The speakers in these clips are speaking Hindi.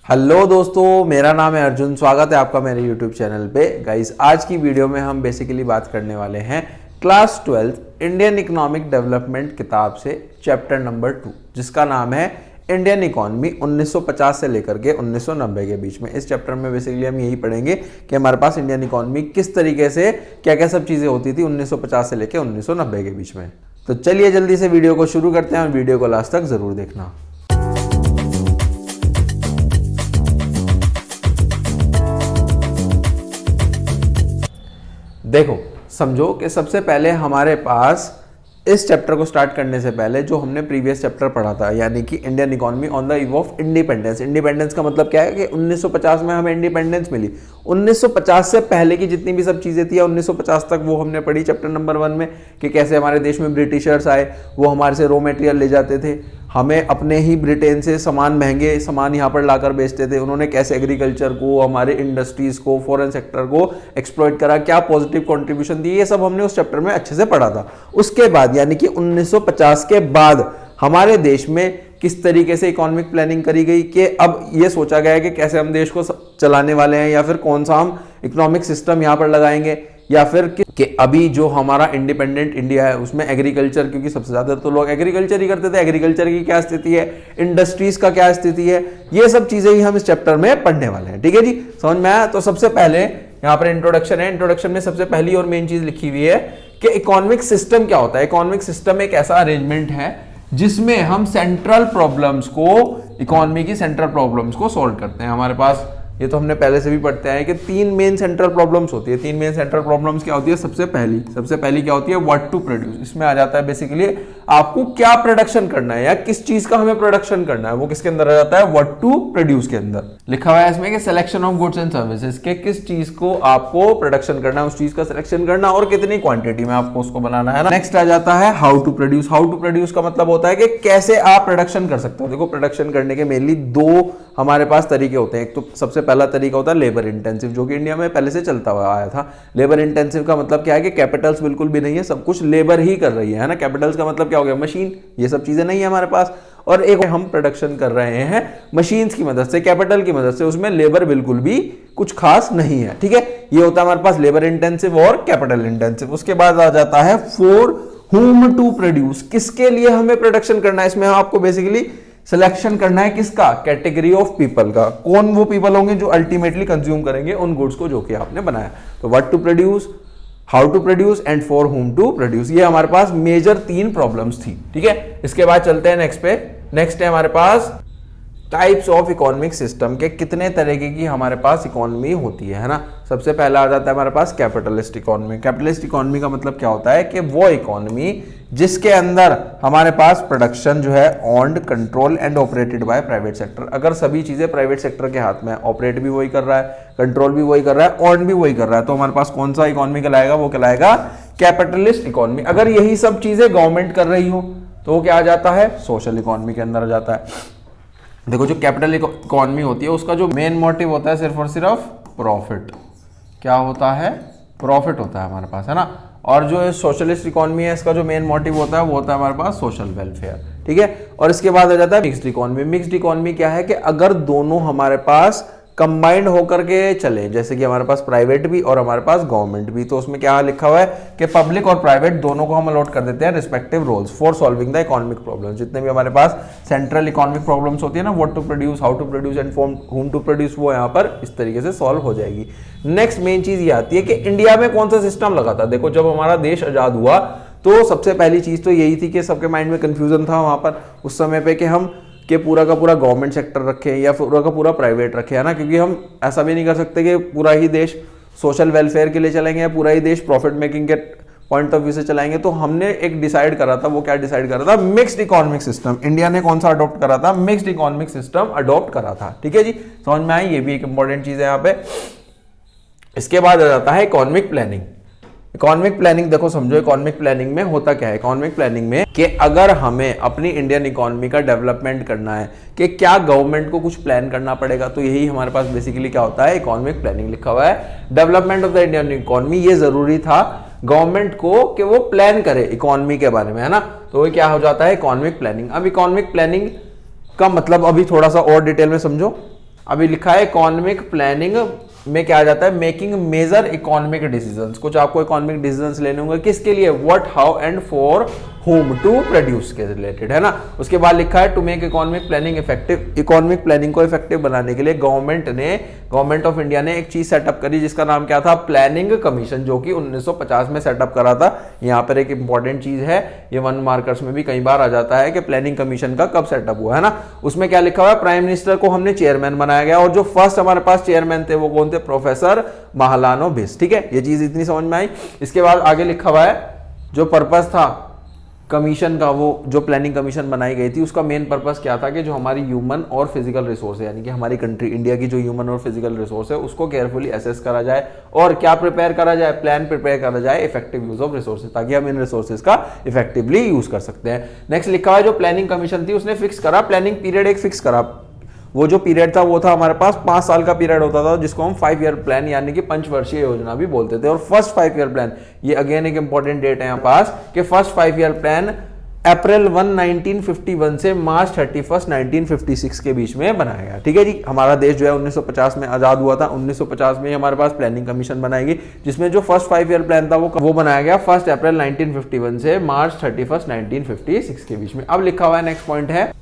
हेलो दोस्तों, मेरा नाम है अर्जुन। स्वागत है आपका मेरे यूट्यूब चैनल पे। गाइस, आज की वीडियो में हम बेसिकली बात करने वाले हैं क्लास 12 इंडियन इकोनॉमिक डेवलपमेंट किताब से चैप्टर नंबर 2, जिसका नाम है इंडियन इकोनॉमी 1950 से लेकर के 1990 के बीच में। इस चैप्टर में बेसिकली हम यही पढ़ेंगे कि हमारे पास इंडियन इकोनॉमी किस तरीके से क्या क्या सब चीज़ें होती थी 1950 से लेकर 1990 के बीच में। तो चलिए जल्दी से वीडियो को शुरू करते हैं और वीडियो को लास्ट तक ज़रूर देखना। देखो, समझो कि सबसे पहले हमारे पास इस चैप्टर को स्टार्ट करने से पहले जो हमने प्रीवियस चैप्टर पढ़ा था, यानी कि Indian economy on the eve of independence. Independence का मतलब क्या है कि 1950 में हमें इंडिपेंडेंस मिली। 1950 से पहले की जितनी भी सब चीज़ें थी 1950 तक वो हमने पढ़ी चैप्टर नंबर 1 में, कि कैसे हमारे देश में ब्रिटिशर्स आए, वो हमारे से रॉ मटेरियल ले जाते थे, हमें अपने ही ब्रिटेन से सामान महंगे सामान यहाँ पर लाकर बेचते थे। उन्होंने कैसे एग्रीकल्चर को, हमारे इंडस्ट्रीज को, फॉरेन सेक्टर को एक्सप्लॉइट करा, क्या पॉजिटिव कंट्रीब्यूशन दी, ये सब हमने उस चैप्टर में अच्छे से पढ़ा था। उसके बाद यानी कि 1950 के बाद हमारे देश में किस तरीके से इकोनॉमिक प्लानिंग करी गई कि अब ये सोचा गया है कि कैसे हम देश को चलाने वाले हैं, या फिर कौन सा हम इकोनॉमिक सिस्टम यहाँ पर लगाएंगे, या फिर कि अभी जो हमारा इंडिपेंडेंट इंडिया है उसमें एग्रीकल्चर, क्योंकि सबसे ज्यादा तो लोग एग्रीकल्चर ही करते थे, एग्रीकल्चर की क्या स्थिति है, इंडस्ट्रीज का क्या स्थिति है, ये सब चीजें ही हम इस चैप्टर में पढ़ने वाले हैं। ठीक है जी, समझ में आया? तो सबसे पहले यहाँ पर इंट्रोडक्शन है। इंट्रोडक्शन में सबसे पहली और मेन चीज लिखी हुई है कि इकोनॉमिक सिस्टम क्या होता है। इकोनॉमिक सिस्टम एक ऐसा अरेंजमेंट है जिसमें हम सेंट्रल प्रॉब्लम्स को, इकोनॉमी की सेंट्रल प्रॉब्लम्स को सॉल्व करते हैं। हमारे पास ये तो हमने पहले से भी पढ़ते हैं कि 3 मेन सेंट्रल प्रॉब्लम्स होती है। 3 मेन सेंट्रल प्रॉब्लम्स क्या होती है? सबसे पहली क्या होती है? What to produce. इसमें आ जाता है बेसिकली आपको क्या प्रोडक्शन करना है या किस चीज का हमें प्रोडक्शन करना है, वो किसके अंदर आ जाता है? व्हाट टू प्रोड्यूस के अंदर लिखा हुआ है इसमें कि selection of goods and services, के किस चीज को आपको प्रोडक्शन करना है, उस चीज का सिलेक्शन करना और कितनी क्वांटिटी में आपको उसको बनाना है ना। नेक्स्ट आ जाता है how to produce. How to produce का मतलब होता है कि कैसे आप प्रोडक्शन कर सकते हो। देखो, प्रोडक्शन करने के मेनली 2 हमारे पास तरीके होते हैं। एक तो सबसे पहला तरीका होता है लेबर इंटेंसिव, जो कि इंडिया में पहले से चलता हुआ आया था। लेबर इंटेंसिव का मतलब क्या है कि कैपिटल्स बिल्कुल भी नहीं है, सब कुछ लेबर ही कर रही है ना। कैपिटल्स का मतलब क्या हो गया? मशीन, ये सब चीजें नहीं है हमारे पास। और एक हम प्रोडक्शन कर रहे हैं मशीन्स की मदद से, कैपिटल की मदद से, उसमें लेबर बिल्कुल भी कुछ खास नहीं है। ठीक है, ये होता है हमारे पास लेबर इंटेंसिव और कैपिटल इंटेंसिव। उसके बाद आ जाता है फॉर हुम टू प्रोड्यूस, किसके लिए हमें प्रोडक्शन करना है। इसमें आपको बेसिकली सिलेक्शन करना है किसका? कैटेगरी ऑफ पीपल का। कौन वो पीपल होंगे जो अल्टीमेटली कंज्यूम करेंगे उन गुड्स को जो कि आपने बनाया। तो what to produce, how to produce and for whom to produce, ये हमारे पास मेजर 3 प्रॉब्लम्स थी। ठीक है, इसके बाद चलते हैं नेक्स्ट पे। नेक्स्ट है हमारे पास टाइप्स ऑफ इकोनॉमिक सिस्टम, के कितने तरीके की हमारे पास इकोनॉमी होती है ना। सबसे पहला आ जाता है हमारे पास कैपिटलिस्ट इकोनॉमी। कैपिटलिस्ट इकोनॉमी का मतलब क्या होता है कि वो इकोनॉमी जिसके अंदर हमारे पास प्रोडक्शन जो है owned, control and operated by private sector. अगर सभी चीजें प्राइवेट सेक्टर के हाथ में, ऑपरेट भी वही कर रहा है, कंट्रोल भी वही कर रहा है, ऑन भी वही कर रहा है, तो हमारे पास कौन सा इकोनॉमी कहलाएगा? वो कहलाएगा कैपिटलिस्ट इकोनॉमी। अगर यही सब चीजें गवर्नमेंट कर रही हो तो वो क्या आ जाता है? सोशल इकोनॉमी के अंदर आ जाता है। देखो, जो कैपिटल इकोनॉमी होती है उसका जो मेन मोटिव होता है सिर्फ और सिर्फ प्रॉफिट। क्या होता है? प्रॉफिट होता है हमारे पास, है ना। और जो सोशलिस्ट इकोनॉमी है इसका जो मेन मोटिव होता है वो होता है हमारे पास सोशल वेलफेयर। ठीक है, और इसके बाद आ जाता है मिक्स्ड इकोनॉमी। मिक्स्ड इकोनॉमी क्या है कि अगर दोनों हमारे पास कंबाइंड होकर के चले, जैसे कि हमारे पास प्राइवेट भी और हमारे पास गवर्नमेंट भी, तो उसमें क्या लिखा हुआ है कि पब्लिक और प्राइवेट दोनों को हम अलॉट कर देते हैं respective roles for solving the economic problems. जितने भी हमारे पास सेंट्रल इकोनॉमिक प्रॉब्लम्स होती है ना, what to produce, how to produce and for whom to produce, वो यहाँ पर इस तरीके से सॉल्व हो जाएगी। नेक्स्ट मेन चीज ये आती है कि इंडिया में कौन सा सिस्टम लगा था। देखो, जब हमारा देश आजाद हुआ तो सबसे पहली चीज तो यही थी कि सबके माइंड में कंफ्यूजन था वहां पर उस समय पे कि हम कि पूरा का पूरा गवर्नमेंट सेक्टर रखे या पूरा का पूरा प्राइवेट रखे, है ना। क्योंकि हम ऐसा भी नहीं कर सकते कि पूरा ही देश सोशल वेलफेयर के लिए चलेंगे या पूरा ही देश प्रॉफिट मेकिंग के पॉइंट ऑफ व्यू से चलाएंगे। तो हमने एक डिसाइड करा था, वो क्या डिसाइड करा था? Mixed economic system. इंडिया ने कौन सा अडॉप्ट करा था? मिक्स्ड इकोनॉमिक सिस्टम अडॉप्ट करा था। ठीक है जी, समझ में आई? ये भी एक इंपॉर्टेंट चीज है यहाँ पे। इसके बाद आ जाता है इकोनॉमिक प्लानिंग। इकोनॉमिक प्लानिंग देखो, समझो इकोनॉमिक प्लानिंग में होता क्या है। इकोनॉमिक प्लानिंग में कि अगर हमें अपनी इंडियन इकोनॉमी का डेवलपमेंट करना है कि क्या गवर्नमेंट को कुछ प्लान करना पड़ेगा, तो यही हमारे पास बेसिकली क्या होता है? इकोनॉमिक प्लानिंग लिखा हुआ है। Development of the Indian economy, ये जरूरी था गवर्नमेंट को कि वो प्लान करे इकोनॉमी के बारे में, है ना। तो वो क्या हो जाता है? Economic planning. अब इकोनॉमिक प्लानिंग का मतलब अभी थोड़ा सा और डिटेल में समझो अभी लिखा है इकोनॉमिक प्लानिंग में क्या आ जाता है, मेकिंग मेजर इकोनॉमिक डिसीजंस। कुछ आपको इकोनॉमिक डिसीजंस लेने होंगे, किसके लिए, what, how and for whom to produce के रिलेटेड, है ना। उसके बाद लिखा है to make economic planning effective, economic planning को इफेक्टिव बनाने के लिए गवर्नमेंट ऑफ इंडिया ने एक चीज सेटअप करी जिसका नाम क्या था, प्लानिंग कमीशन, जो कि 1950 में सेटअप करा था। यहाँ पर एक इंपॉर्टेंट चीज है, ये 1 मार्कर्स में भी कई बार आ जाता है कि प्लानिंग कमीशन का कब सेटअप हुआ, है ना। उसमें क्या लिखा हुआ है, प्राइम मिनिस्टर को हमने चेयरमैन बनाया गया, और जो फर्स्ट हमारे पास चेयरमैन थे वो कौन थे, प्रोफेसर महालानोबिस। ठीक है, ये चीज इतनी समझ में आई। इसके बाद आगे लिखा हुआ है जो पर्पस था कमीशन का, वो जो प्लानिंग कमीशन बनाई गई थी उसका मेन पर्पस क्या था कि जो हमारी ह्यूमन और फिजिकल रिसोर्स है, यानी कि हमारी कंट्री इंडिया की जो ह्यूमन और फिजिकल रिसोर्स है उसको केयरफुली असेस करा जाए, और क्या प्रिपेयर करा जाए, प्लान प्रिपेयर करा जाए इफेक्टिव यूज ऑफ रिसोर्सेज, ताकि हम इन रिसोर्सेज का इफेक्टिवली यूज कर सकते हैं। नेक्स्ट लिखा है जो प्लानिंग कमीशन थी उसने फिक्स करा, प्लानिंग पीरियड एक फिक्स करा। वो जो पीरियड था वो था हमारे पास 5 साल का पीरियड होता था, जिसको हम 5 ईयर प्लान यानी कि पंचवर्षीय योजना भी बोलते थे। और फर्स्ट 5 ईयर प्लान, ये अगेन एक इंपॉर्टेंट डेट है यहाँ पास, कि फर्स्ट 5 ईयर प्लान अप्रैल 1 1951 से मार्च 31 1956 के बीच में बनाया गया। ठीक है जी, हमारा देश जो है 1950 में आजाद हुआ था, 1950 में हमारे पास प्लानिंग कमीशन बनाएगी, जिसमें जो फर्स्ट 5 ईयर प्लान था वो बनाया गया 1 अप्रैल 1951 से मार्च 31 1956 के बीच में। अब लिखा हुआ है नेक्स्ट पॉइंट है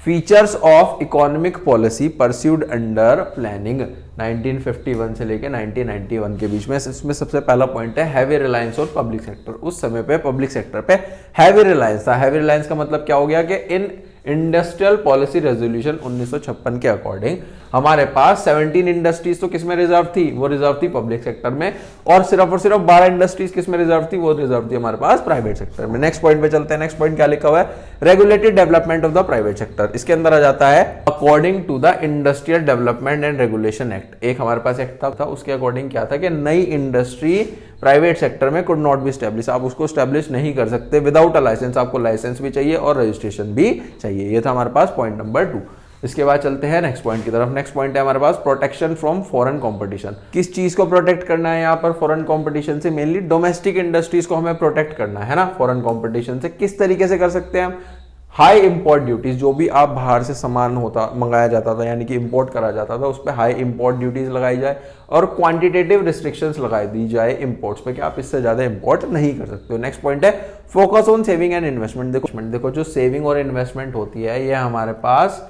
features of economic policy pursued under planning 1951 से लेके 1991 के बीच में। इसमें सबसे पहला पॉइंट है हैवी रिलायंस और पब्लिक सेक्टर। उस समय पे पब्लिक सेक्टर पे हैवी रिलायंस था। हैवी रिलायंस का मतलब क्या हो गया कि इन इंडस्ट्रियल पॉलिसी रेजोल्यूशन 1956 के अकॉर्डिंग हमारे पास 17 इंडस्ट्रीज तो किसमें रिजर्व थी, वो रिजर्व थी पब्लिक सेक्टर में, और सिर्फ 12 इंडस्ट्रीज किसमें रिजर्व थी, वो रिजर्व थी हमारे पास प्राइवेट सेक्टर में। नेक्स्ट पॉइंट पे चलते हैं। नेक्स्ट पॉइंट क्या लिखा हुआ है, regulated development of the private sector. इसके अंदर आ जाता है according to the industrial development and regulation act. एक हमारे पास एक्ट था, उसके अकॉर्डिंग क्या था कि नई इंडस्ट्री प्राइवेट सेक्टर में कुड नॉट बी स्टैब्लिश, आप उसको स्टैब्लिश नहीं कर सकते विदाउट अ लाइसेंस, आपको लाइसेंस भी चाहिए और रजिस्ट्रेशन भी चाहिए। ये था हमारे पास पॉइंट नंबर 2। इसके बाद चलते हैं नेक्स्ट पॉइंट की तरफ। नेक्स्ट पॉइंट है हमारे पास प्रोटेक्शन फ्रॉम फॉरेन कंपटीशन। किस चीज को प्रोटेक्ट करना है यहाँ पर, फॉरेन कंपटीशन से, मेनली डोमेस्टिक इंडस्ट्रीज को हमें प्रोटेक्ट करना है ना फॉरेन कंपटीशन से। किस तरीके से कर सकते हैं हम, हाई इंपोर्ट ड्यूटीज, जो भी आप बाहर से सामान होता मंगाया जाता था यानी कि इंपोर्ट करा जाता था उस पर हाई इंपोर्ट ड्यूटीज लगाई जाए, और क्वांटिटेटिव रिस्ट्रिक्शंस लगाई दी जाए इंपोर्ट्स पे कि आप इससे ज्यादा इंपोर्ट नहीं कर सकते हो। नेक्स्ट पॉइंट है focus on saving and investment. देखो जो सेविंग और इन्वेस्टमेंट होती है ये हमारे पास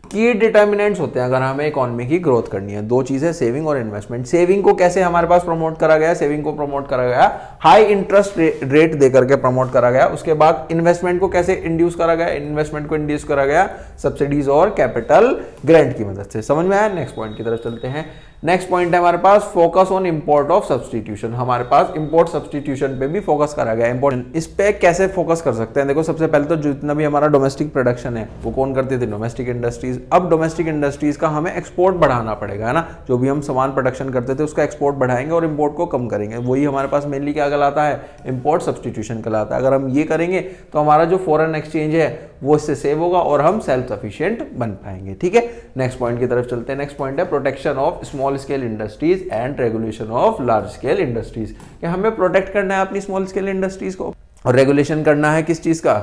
की डिटर्मिनेंट्स होते हैं अगर हमें इकोनॉमी की ग्रोथ करनी है। दो चीजें सेविंग और इन्वेस्टमेंट। सेविंग को कैसे हमारे पास प्रमोट करा गया, सेविंग को प्रमोट करा गया हाई इंटरेस्ट रेट दे करके प्रमोट करा गया। उसके बाद इन्वेस्टमेंट को कैसे इंड्यूस करा गया, इन्वेस्टमेंट को इंड्यूस करा गया सब्सिडीज और कैपिटल ग्रांट की मदद से। समझ में आया। नेक्स्ट पॉइंट की तरफ चलते हैं। नेक्स्ट पॉइंट है हमारे पास focus on import of substitution. हमारे पास इंपोर्ट सब्सटीट्यूशन पे भी फोकस करा गया। इंपोर्ट इस पे कैसे फोकस कर सकते हैं, देखो सबसे पहले तो जितना भी हमारा डोमेस्टिक प्रोडक्शन है वो कौन करती थी, डोमेस्टिक इंडस्ट्रीज। अब डोमेस्टिक इंडस्ट्रीज का हमें एक्सपोर्ट बढ़ाना पड़ेगा, है ना। जो भी हम सामान प्रोडक्शन करते थे उसका एक्सपोर्ट बढ़ाएंगे और इंपोर्ट को कम करेंगे। वही हमारे पास मेनली क्या कहलाता है, इंपोर्ट सब्सटीट्यूशन कहलाता है। अगर हम ये करेंगे तो हमारा जो फॉरेन एक्सचेंज है वो इससे सेव होगा और हम सेल्फ सफिशिएंट बन पाएंगे। ठीक है, नेक्स्ट पॉइंट की तरफ चलते हैं। नेक्स्ट पॉइंट है protection of small scale industries and regulation of large scale industries. कि हमें प्रोटेक्ट करना है अपनी स्मॉल स्केल इंडस्ट्रीज को और रेगुलेशन करना है किस चीज का,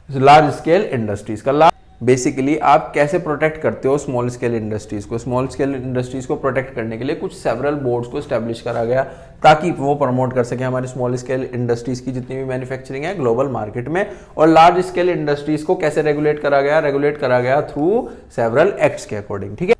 लार्ज स्केल इंडस्ट्रीज का। बेसिकली आप कैसे प्रोटेक्ट करते हो स्मॉल स्केल इंडस्ट्रीज को, स्मॉल स्केल इंडस्ट्रीज को प्रोटेक्ट करने के लिए कुछ सेवरल बोर्ड्स को एस्टैब्लिश करा गया ताकि वो प्रमोट कर सके हमारी स्मॉल स्केल इंडस्ट्रीज की जितनी भी मैन्युफैक्चरिंग है ग्लोबल मार्केट में। और लार्ज स्केल इंडस्ट्रीज को कैसे रेगुलेट करा गया, रेगुलेट करा गया थ्रू सेवरल एक्ट्स के अकॉर्डिंग। ठीक है,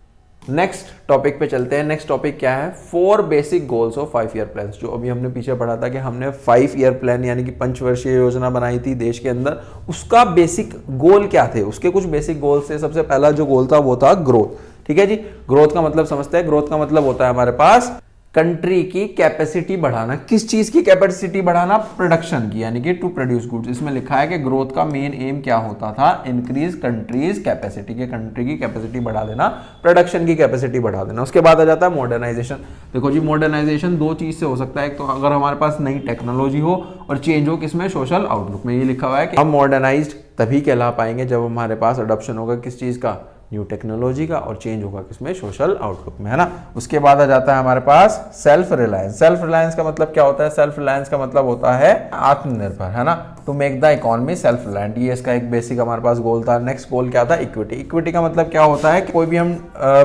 नेक्स्ट टॉपिक पे चलते हैं। नेक्स्ट टॉपिक क्या है, 4 basic goals of 5 year plan. जो अभी हमने पीछे पढ़ा था कि हमने 5 ईयर प्लान यानी कि पंचवर्षीय योजना बनाई थी देश के अंदर, उसका बेसिक गोल क्या थे, उसके कुछ बेसिक गोल्स थे। सबसे पहला जो गोल था वो था ग्रोथ। ठीक है जी, ग्रोथ का मतलब समझते हैं। ग्रोथ का मतलब होता है हमारे पास कंट्री की कैपेसिटी बढ़ाना। किस चीज की कैपेसिटी बढ़ाना, प्रोडक्शन की, यानी कि टू प्रोड्यूस गुड्स। इसमें लिखा है कि ग्रोथ का मेन एम क्या होता था, इंक्रीज कंट्रीज कैपेसिटी, के कंट्री की कैपेसिटी बढ़ा देना, प्रोडक्शन की कैपेसिटी बढ़ा देना। उसके बाद आ जाता है मॉडर्नाइजेशन। देखो जी, मॉडर्नाइजेशन 2 चीज से हो सकता है। एक तो अगर हमारे पास नई टेक्नोलॉजी हो और चेंज हो किसमें, सोशल आउटलुक में। ये लिखा हुआ है कि हम मॉडर्नाइज्ड तभी कहला पाएंगे जब हमारे पास अडॉप्शन होगा किस चीज का, न्यू टेक्नोलॉजी का, और चेंज होगा किसमें, सोशल आउटलुक में, है ना। उसके बाद आ जाता है हमारे पास सेल्फ रिलायंस। सेल्फ रिलायंस का मतलब क्या होता है, सेल्फ रिलायंस का मतलब होता है आत्मनिर्भर, है ना। To make the economy self reliant, ये इसका एक बेसिक हमारे पास गोल था। नेक्स्ट गोल क्या था? इक्विटी। इक्विटी का मतलब क्या होता है कि कोई भी हम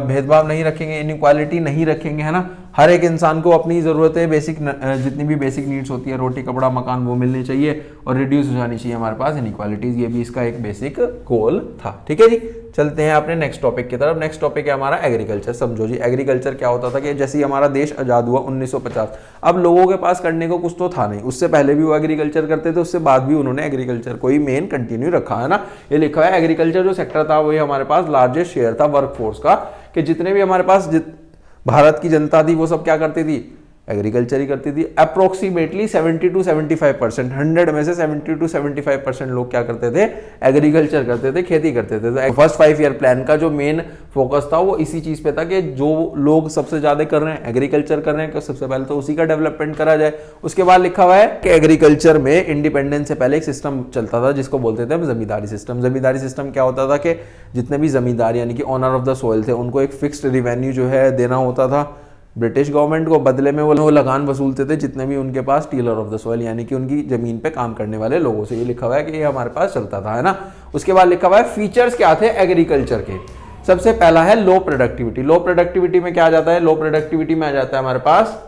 भेदभाव नहीं रखेंगे, इनइक्वालिटी नहीं रखेंगे, है ना। हर एक इंसान को अपनी ज़रूरतें बेसिक जितनी भी बेसिक नीड्स होती है, रोटी कपड़ा मकान, वो मिलनी चाहिए और रिड्यूस हो जानी चाहिए हमारे पास इनइक्वालिटीज। ये भी इसका एक बेसिक गोल था। ठीक है जी, चलते हैं अपने नेक्स्ट टॉपिक की तरफ। नेक्स्ट टॉपिक है हमारा एग्रीकल्चर। समझो जी, एग्रीकल्चर क्या होता था कि जैसे ही हमारा देश आज़ाद हुआ 1950, अब लोगों के पास करने को कुछ तो था नहीं। उससे पहले भी वो एग्रीकल्चर करते थे, उससे बाद भी उन्होंने एग्रीकल्चर को ही मेन कंटिन्यू रखा, है ना। ये लिखा है एग्रीकल्चर जो सेक्टर था वही हमारे पास लार्जेस्ट शेयर था वर्कफोर्स का, कि जितने भी हमारे पास भारत की जनता थी वो सब क्या करती थी? एग्रीकल्चर ही करती थी। अप्रोक्सीमेटली 70 to 75%, 100 में से 70 to 75% लोग क्या करते थे? एग्रीकल्चर करते थे, खेती करते थे। तो फर्स्ट 5 ईयर प्लान का जो मेन फोकस था वो इसी चीज पे था कि जो लोग सबसे ज्यादा कर रहे हैं एग्रीकल्चर कर रहे हैं, सबसे पहले तो उसी का डेवलपमेंट करा जाए। उसके बाद लिखा हुआ है कि एग्रीकल्चर में इंडिपेंडेंस से पहले एक सिस्टम चलता था जिसको बोलते थे जमींदारी सिस्टम। जमींदारी सिस्टम क्या होता था कि जितने भी जमींदार यानी कि ओनर ऑफ द सोइल थे उनको एक फिक्स्ड रिवेन्यू जो है देना होता था ब्रिटिश गवर्नमेंट को। बदले में वो लगान वसूलते थे जितने भी उनके पास टीलर ऑफ द सॉइल यानी कि उनकी जमीन पे काम करने वाले लोगों से। ये लिखा हुआ है कि ये हमारे पास चलता था, है ना। उसके बाद लिखा हुआ है फीचर्स क्या थे एग्रीकल्चर के। सबसे पहला है लो प्रोडक्टिविटी। लो प्रोडक्टिविटी में क्या आ जाता है? लो प्रोडक्टिविटी में आ जाता है हमारे पास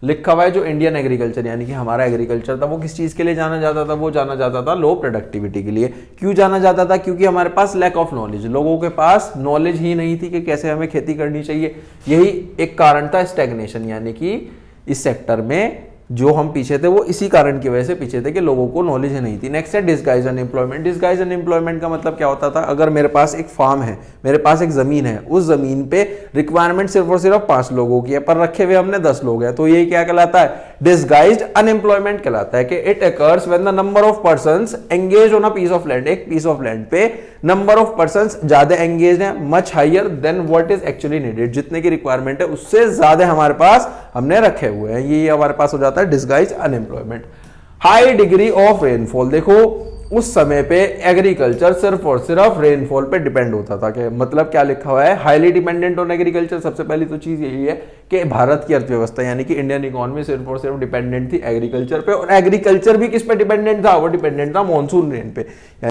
लिखा हुआ है जो इंडियन एग्रीकल्चर यानी कि हमारा एग्रीकल्चर था वो किस चीज के लिए जाना जाता था? वो जाना जाता था लो प्रोडक्टिविटी के लिए। क्यों जाना जाता था? क्योंकि हमारे पास लैक ऑफ नॉलेज, लोगों के पास नॉलेज ही नहीं थी कि कैसे हमें खेती करनी चाहिए। यही एक कारण था स्टैग्नेशन, यानी कि इस सेक्टर में जो हम पीछे थे वो इसी कारण की वजह से पीछे थे कि लोगों को नॉलेज ही नहीं थी। नेक्स्ट है डिस्गाइज अनएम्प्लॉयमेंट। डिस्गाइज अनएम्प्लॉयमेंट का मतलब क्या होता था? अगर मेरे पास एक फार्म है, मेरे पास एक जमीन है, उस जमीन पे रिक्वायरमेंट सिर्फ और सिर्फ 5 लोगों की है पर रखे हुए हमने 10 लोग हैं, तो ये क्या कहलाता है? डिस्गाइज्ड अनएम्प्लॉयमेंट कहलाता है कि it occurs when the number of persons engage on a piece of land. एक पीस ऑफ लैंड पे नंबर ऑफ पर्संस ज्यादा एंगेज है, much higher than what is actually needed. जितने की रिक्वायरमेंट है उससे ज्यादा हमारे पास हमने रखे हुए हैं, ये हमारे पास हो जाता है disguise unemployment. High degree of rainfall. देखो उस समय पे एग्रीकल्चर सिर्फ और सिर्फ रेनफॉल पे डिपेंड होता था। कि मतलब क्या लिखा हुआ है? Highly dependent on agriculture. सबसे पहली तो चीज यही है कि भारत की अर्थव्यवस्था यानी कि इंडियन इकोनॉमी सिर्फ और सिर्फ डिपेंडेंट थी एग्रीकल्चर पे। और एग्रीकल्चर भी किस पे डिपेंडेंट था? वो डिपेंडेंट था मॉनसून रेन पे।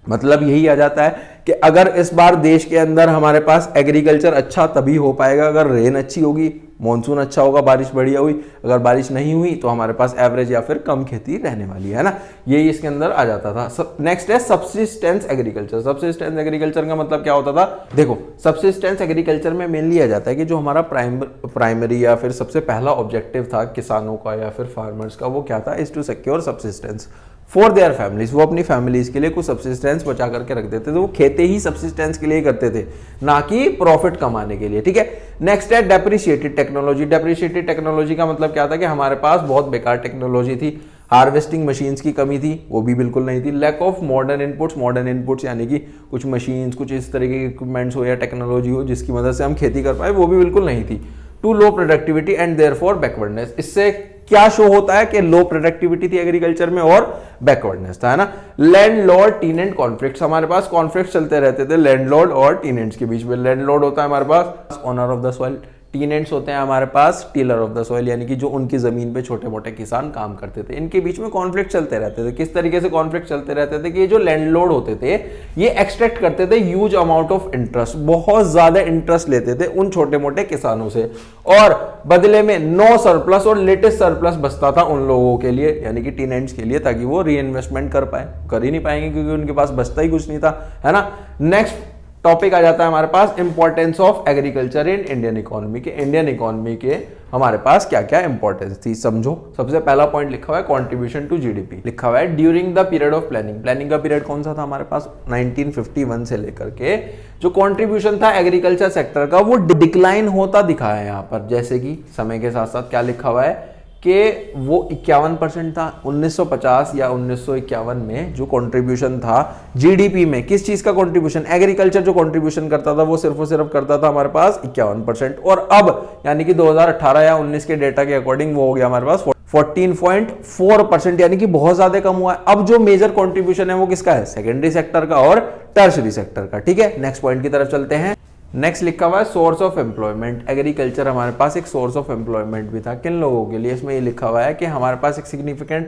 मतलब यही आ जाता है कि अगर इस बार देश के अंदर हमारे पास एग्रीकल्चर अच्छा तभी हो पाएगा अगर रेन अच्छी होगी, मॉनसून अच्छा होगा, बारिश बढ़िया हुई। अगर बारिश नहीं हुई तो हमारे पास एवरेज या फिर कम खेती रहने वाली है ना। यही इसके अंदर आ जाता था। नेक्स्ट है सब्सिस्टेंस एग्रीकल्चर। सब्सिस्टेंस एग्रीकल्चर का मतलब क्या होता था? देखो सब्सिस्टेंस एग्रीकल्चर में मेनली आ जाता है कि जो हमारा प्राइमरी या फिर सबसे पहला ऑब्जेक्टिव था किसानों का या फिर फार्मर्स का, वो क्या था? Is to secure subsistence for their families. वो अपनी फैमिलीज के लिए कुछ सब्सिस्टेंस बचा करके रख देते थे। वो खेती ही सब्सिस्टेंस के लिए करते थे, ना कि प्रॉफिट कमाने के लिए। ठीक है। नेक्स्ट है डेप्रिशिएटेड टेक्नोलॉजी। डेप्रिशिएटेड टेक्नोलॉजी का मतलब क्या था? कि हमारे पास बहुत बेकार टेक्नोलॉजी थी। हार्वेस्टिंग मशीन्स की कमी थी, वो भी बिल्कुल नहीं थी। Lack of modern inputs. Modern inputs यानी कि कुछ मशीन्स, कुछ इस तरह के इक्विपमेंट्स हो या टेक्नोलॉजी हो जिसकी मदद से हम खेती कर पाए, वो भी बिल्कुल नहीं थी। Too low productivity and therefore backwardness. इससे क्या शो होता है? कि लो प्रोडक्टिविटी थी एग्रीकल्चर में और बैकवर्डनेस था, है ना। Landlord टीनेंट conflicts. हमारे पास कॉन्फ्लिक्ट्स चलते रहते थे लैंडलॉर्ड और टीनेंट्स के बीच में। लैंडलॉर्ड होता है हमारे पास owner of the soil, tenants होते हैं हमारे पास टीलर ऑफ द सॉइल यानी कि जो उनकी जमीन पे छोटे मोटे किसान काम करते थे। इनके बीच में कॉन्फ्लिक्ट चलते रहते थे। किस तरीके से कॉन्फ्लिक्ट चलते रहते थे? कि ये जो लैंडलॉर्ड होते थे ये एक्सट्रैक्ट करते थे ह्यूज अमाउंट ऑफ इंटरेस्ट, बहुत ज्यादा इंटरेस्ट लेते थे उन छोटे मोटे किसानों से, और बदले में नो सरप्लस और लेटेस्ट सरप्लस बचता था उन लोगों के लिए यानी कि टीनेंट्स के लिए, ताकि वो री इन्वेस्टमेंट कर पाए। कर ही नहीं पाएंगे क्योंकि उनके पास बचता ही कुछ नहीं था, है ना। नेक्स्ट टॉपिक आ जाता है हमारे पास importance of agriculture in Indian economy के। इंडियन इकोनॉमी के हमारे पास क्या क्या इंपॉर्टेंस थी समझो। सबसे पहला पॉइंट लिखा हुआ है कंट्रीब्यूशन टू जीडीपी। लिखा हुआ है during the period of planning. Planning का पीरियड कौन सा था हमारे पास? 1951 से लेकर के जो कंट्रीब्यूशन था एग्रीकल्चर सेक्टर का वो डिक्लाइन होता दिखा है यहाँ पर। जैसे कि समय के साथ साथ क्या लिखा हुआ है कि वो 51% था 1950 या 1951 में। जो कंट्रीब्यूशन था जीडीपी में, किस चीज का कंट्रीब्यूशन? एग्रीकल्चर जो कंट्रीब्यूशन करता था वो सिर्फ और सिर्फ करता था हमारे पास 51%। और अब यानी कि 2018 या 19 के डेटा के अकॉर्डिंग वो हो गया हमारे पास 14.4%, यानी कि बहुत ज्यादा कम हुआ है। अब जो मेजर कंट्रीब्यूशन है वो किसका है? सेकेंडरी सेक्टर का और टर्शरी सेक्टर का। ठीक है, नेक्स्ट पॉइंट की तरफ चलते हैं। नेक्स्ट लिखा हुआ है सोर्स ऑफ एम्प्लॉयमेंट। एग्रीकल्चर हमारे पास एक सोर्स ऑफ एम्प्लॉयमेंट भी था। किन लोगों के लिए? इसमें ये लिखा हुआ है कि हमारे पास एक सिग्निफिकेंट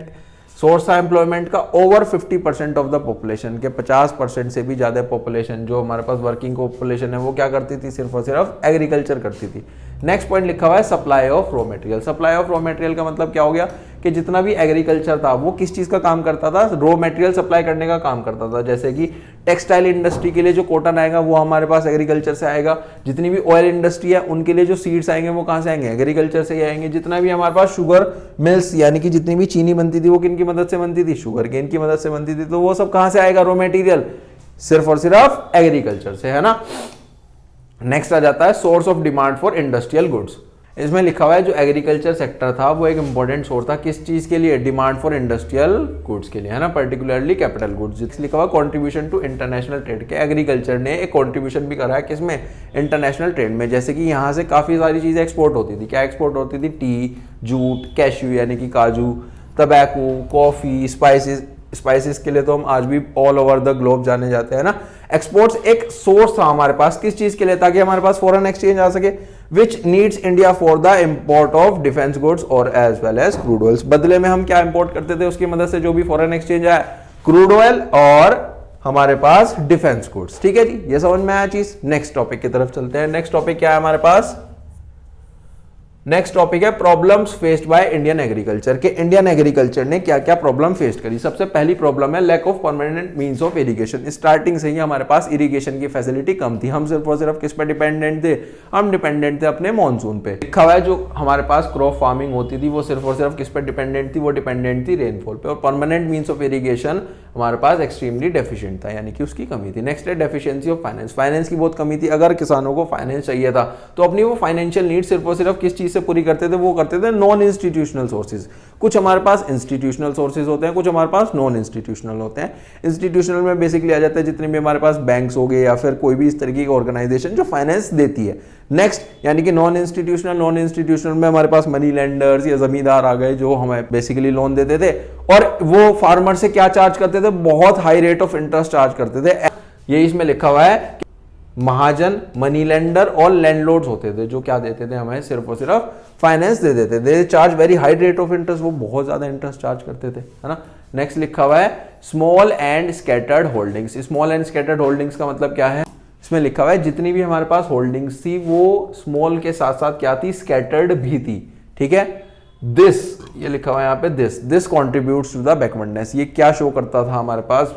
सोर्स था एम्प्लॉयमेंट का ओवर 50% ऑफ द पॉपुलेशन के 50% से भी ज्यादा पॉपुलेशन जो हमारे पास वर्किंग पॉपुलेशन है वो क्या करती थी, सिर्फ और सिर्फ एग्रीकल्चर करती थी। नेक्स्ट पॉइंट लिखा हुआ है supply of raw material. Supply of raw material का मतलब क्या हो गया कि जितना भी एग्रीकल्चर था वो किस चीज का काम करता था, रॉ मटेरियल सप्लाई करने का काम करता था। जैसे कि टेक्सटाइल इंडस्ट्री के लिए जो कॉटन आएगा वो हमारे पास एग्रीकल्चर से आएगा, जितनी भी ऑयल इंडस्ट्री है उनके लिए जो सीड्स आएंगे वो कहां से आएंगे, एग्रीकल्चर से ही आएंगे। जितना भी हमारे पास शुगर मिल्स यानी कि जितनी भी चीनी बनती थी वो किन की मदद से बनती थी, शुगर केन की मदद से बनती थी। तो वो सब कहां से आएगा रॉ मटेरियल, सिर्फ और सिर्फ एग्रीकल्चर से, है ना। नेक्स्ट आ जाता है source of demand for industrial goods. इसमें लिखा हुआ है जो एग्रीकल्चर सेक्टर था वो एक इंपॉर्टेंट सोर्स था किस चीज के लिए, डिमांड फॉर इंडस्ट्रियल गुड्स के लिए, है ना, पर्टिकुलरली कैपिटल गुड्स। जिसमें लिखा हुआ कंट्रीब्यूशन टू इंटरनेशनल ट्रेड के एग्रीकल्चर ने एक कंट्रीब्यूशन भी करा है किसमें, इंटरनेशनल ट्रेड में। जैसे कि यहाँ से काफी सारी चीजें एक्सपोर्ट होती थी। क्या एक्सपोर्ट होती थी, टी, जूट, कैश्यू यानी कि काजू, टबैको, कॉफी, स्पाइसेस के लिए तो हम आज भी ऑल ओवर द ग्लोब जाने जाते हैं ना। एक्सपोर्ट्स एक सोर्स था हमारे पास किस चीज के लिए, ताकि हमारे पास फॉरेन एक्सचेंज आ सके, which needs India for the import of defence goods और as well as crude oils. बदले में हम क्या इंपोर्ट करते थे उसकी मदद से, जो भी फॉरेन एक्सचेंज आया, क्रूड ऑयल और हमारे पास डिफेंस गुड्स। ठीक है जी, ये समझ में आया चीज। नेक्स्ट टॉपिक की तरफ चलते हैं। नेक्स्ट टॉपिक क्या है हमारे पास, नेक्स्ट टॉपिक है problems faced by Indian agriculture के इंडियन एग्रीकल्चर ने क्या क्या प्रॉब्लम फेस करी। सबसे पहली प्रॉब्लम है lack of permanent means of irrigation. Starting से ही हमारे पास इरिगेशन की फैसिलिटी कम थी। हम सिर्फ और सिर्फ किस पे डिपेंडेंट थे, हम डिपेंडेंट थे अपने मॉनसून पे। लिखा हुआ है जो हमारे पास क्रॉप फार्मिंग होती थी वो सिर्फ और सिर्फ किस पे डिपेंडेंट थी, वो डिपेंडेंट थी रेनफॉल पे। और परमानेंट मींस ऑफ इरिगेशन हमारे पास एक्सट्रीमली डेफिशिएंट था, यानी कि उसकी कमी थी। नेक्स्ट है डेफिशिएंसी ऑफ फाइनेंस। फाइनेंस की बहुत कमी थी। अगर किसानों को फाइनेंस चाहिए था तो अपनी वो फाइनेंशियल नीड सिर्फ और सिर्फ किस चीज से पूरी करते थे, वो करते थे नॉन इंस्टीट्यूशनल सोर्सेज। कुछ हमारे पास इंस्टीट्यूशनल सोर्सेज होते हैं, कुछ हमारे पास नॉन इंस्टीट्यूशनल होते हैं। इंस्टीट्यूशनल में बेसिकली आ जाता है जितने भी हमारे पास बैंक्स हो गए या फिर कोई भी इस तरीके की ऑर्गेनाइजेशन जो फाइनेंस देती है। नेक्स्ट यानी कि नॉन इंस्टीट्यूशनल में हमारे पास मनी लेंडर्स या जमींदार आ गए जो हमें बेसिकली लोन देते थे और वो फार्मर से क्या चार्ज करते थे, बहुत high rate of interest charge करते थे। ये इसमें लिखा हुआ है महाजन, मनी लेंडर और लैंडलॉर्ड्स होते थे जो क्या देते थे, हमें सिर्फ और सिर्फ फाइनेंस दे देते थे। Charge very high rate of interest, वो बहुत ज्यादा इंटरेस्ट चार्ज करते थे, है ना। नेक्स्ट लिखा हुआ है small and scattered holdings. Small and scattered holdings का मतलब क्या है, इसमें लिखा हुआ है जितनी भी हमारे पास होल्डिंग्स थी वो स्मॉल के साथ साथ क्या थी, स्कैटर्ड भी थी। ठीक है, दिस ये लिखा हुआ है यहाँ पे, this contributes to the backwardness. ये क्या शो करता था हमारे पास,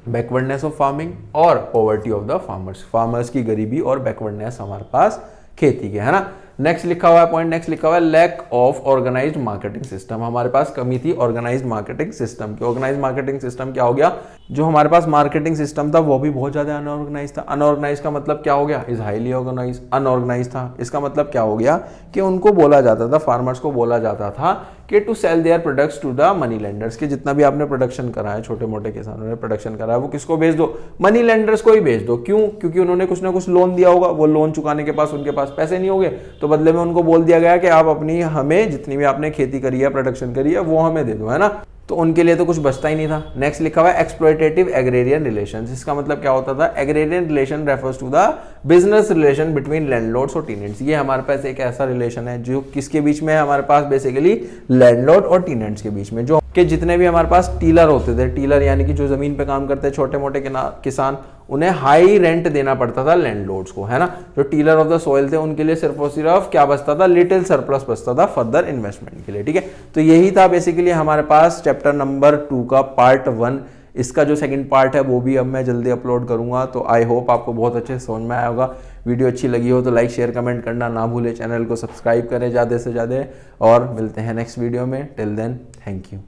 बैकवर्डनेस ऑफ फार्मिंग और poverty of the farmers. Farmers की गरीबी और बैकवर्डनेस हमारे पास खेती के, है ना। नेक्स्ट लिखा हुआ है पॉइंट, नेक्स्ट लिखा हुआ है lack of organised marketing system. हमारे पास कमी थी ऑर्गेनाइज्ड मार्केटिंग सिस्टम की। ऑर्गेनाइज्ड मार्केटिंग सिस्टम क्या हो गया, जो हमारे पास मार्केटिंग सिस्टम था वो भी बहुत ज्यादा अनऑर्गेनाइज था। अनऑर्गेनाइज का मतलब क्या हो गया, इज हाईली ऑर्गेनाइज। अनऑर्गेनाइज था इसका मतलब क्या हो गया कि उनको बोला जाता था, फार्मर्स को बोला जाता था कि to sell their products to the money lenders, कि जितना भी आपने प्रोडक्शन करा है, छोटे मोटे किसानों ने प्रोडक्शन करा है, वो किसको भेज दो, मनी लेंडर्स को ही भेज दो। क्यों, क्योंकि उन्होंने कुछ ना कुछ लोन दिया होगा, वो लोन चुकाने के पास उनके पास पैसे नहीं होंगे, तो बदले में उनको बोल दिया गया कि आप अपनी हमें जितनी भी आपने खेती करी है, प्रोडक्शन करी है, वो हमें दे दो, है ना। तो उनके लिए तो कुछ बचता ही नहीं था। नेक्स्ट लिखा हुआ है एक्सप्लॉयटेटिव एग्रेरियन रिलेशंस। इसका मतलब क्या होता था, agrarian relation refers to the business relation between landlords और टीनेंट्स। ये हमारे पास एक ऐसा रिलेशन है जो किसके बीच में है, हमारे पास बेसिकली लैंडलॉर्ड और टीनेंट्स के बीच में। जो कि जितने भी हमारे पास टीलर होते थे, टीलर यानी कि जो जमीन पे काम करते हैं छोटे मोटे किसान, उन्हें हाई रेंट देना पड़ता था लैंडलॉर्ड्स को, है ना। जो टीलर ऑफ द सॉइल थे उनके लिए सिर्फ और सिर्फ क्या बचता था, लिटिल सरप्लस बचता था फर्दर इन्वेस्टमेंट के लिए। ठीक है, तो यही था बेसिकली हमारे पास चैप्टर नंबर 2 का पार्ट 1। इसका जो सेकंड पार्ट है वो भी अब मैं जल्दी अपलोड करूंगा। तो आई होप आपको बहुत अच्छे समझ में आया होगा। वीडियो अच्छी लगी हो तो लाइक शेयर कमेंट करना ना भूले, चैनल को सब्सक्राइब करें ज़्यादा से ज़्यादा, और मिलते हैं नेक्स्ट वीडियो में। Till then thank you.